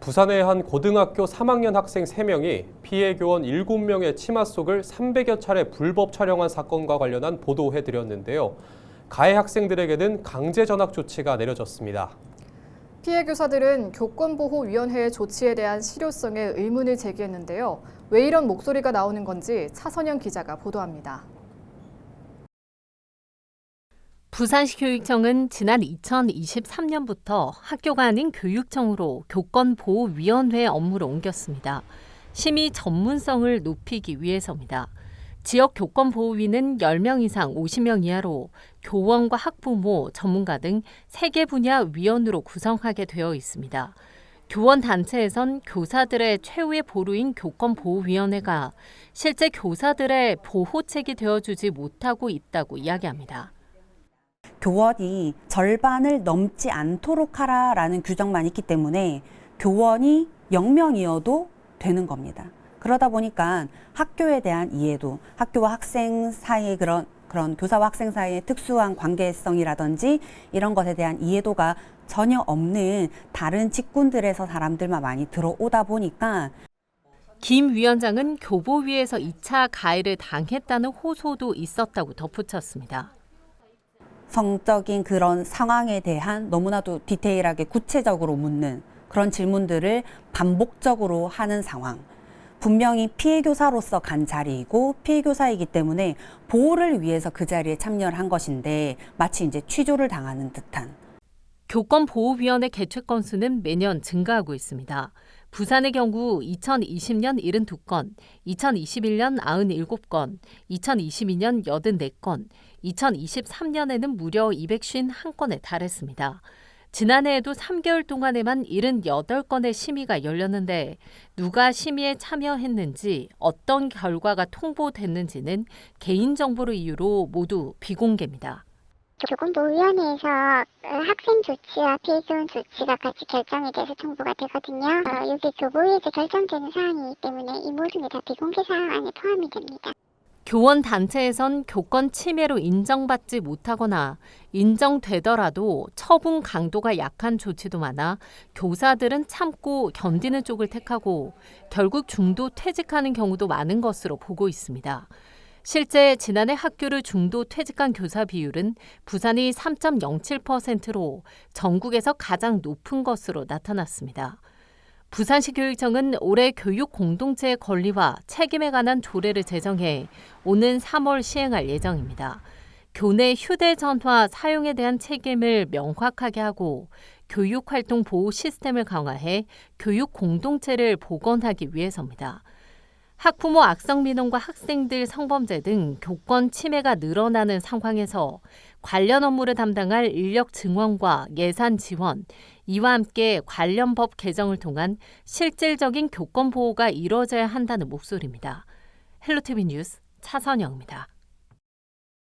부산의 한 고등학교 3학년 학생 3명이 피해 교원 7명의 치마 속을 300여 차례 불법 촬영한 사건과 관련한 보도해드렸는데요. 가해 학생들에게는 강제 전학 조치가 내려졌습니다. 피해 교사들은 교권보호위원회의 조치에 대한 실효성에 의문을 제기했는데요. 왜 이런 목소리가 나오는 건지 차선영 기자가 보도합니다. 부산시 교육청은 지난 2023년부터 학교가 아닌 교육청으로 교권보호위원회 업무를 옮겼습니다. 심의 전문성을 높이기 위해서입니다. 지역 교권보호위는 10명 이상 50명 이하로 교원과 학부모, 전문가 등 3개 분야 위원으로 구성하게 되어 있습니다. 교원 단체에선 교사들의 최후의 보루인 교권보호위원회가 실제 교사들의 보호책이 되어주지 못하고 있다고 이야기합니다. 교원이 절반을 넘지 않도록 하라라는 규정만 있기 때문에 교원이 0명이어도 되는 겁니다. 그러다 보니까 학교에 대한 이해도, 학교와 학생 사이의 그런 교사와 학생 사이의 특수한 관계성이라든지 이런 것에 대한 이해도가 전혀 없는 다른 직군들에서 사람들만 많이 들어오다 보니까 김 위원장은 교보위에서 2차 가해를 당했다는 호소도 있었다고 덧붙였습니다. 성적인 그런 상황에 대한 너무나도 디테일하게 구체적으로 묻는 그런 질문들을 반복적으로 하는 상황. 분명히 피해 교사로서 간 자리이고 피해 교사이기 때문에 보호를 위해서 그 자리에 참여를 한 것인데 마치 이제 취조를 당하는 듯한. 교권보호위원회 개최 건수는 매년 증가하고 있습니다. 부산의 경우 2020년 72건, 2021년 97건, 2022년 84건, 2023년에는 무려 251건에 달했습니다. 지난해에도 3개월 동안에만 78건의 심의가 열렸는데 누가 심의에 참여했는지 어떤 결과가 통보됐는지는 개인정보를 이유로 모두 비공개입니다. 교권보호위원회에서 학생 조치와 피해 교원 조치가 같이 결정이 돼서 통보가 되거든요. 여기 교보위에서 결정되는 사항이기 때문에 이 모든 게 다 비공개 사항 안에 포함이 됩니다. 교원 단체에선 교권 침해로 인정받지 못하거나 인정되더라도 처분 강도가 약한 조치도 많아 교사들은 참고 견디는 쪽을 택하고 결국 중도 퇴직하는 경우도 많은 것으로 보고 있습니다. 실제 지난해 학교를 중도 퇴직한 교사 비율은 부산이 3.07%로 전국에서 가장 높은 것으로 나타났습니다. 부산시 교육청은 올해 교육 공동체의 권리와 책임에 관한 조례를 제정해 오는 3월 시행할 예정입니다. 교내 휴대전화 사용에 대한 책임을 명확하게 하고 교육활동 보호 시스템을 강화해 교육 공동체를 복원하기 위해서입니다. 학부모 악성 민원과 학생들 성범죄 등 교권 침해가 늘어나는 상황에서 관련 업무를 담당할 인력 증원과 예산 지원, 이와 함께 관련 법 개정을 통한 실질적인 교권 보호가 이루어져야 한다는 목소리입니다. 헬로티비 뉴스 차선영입니다.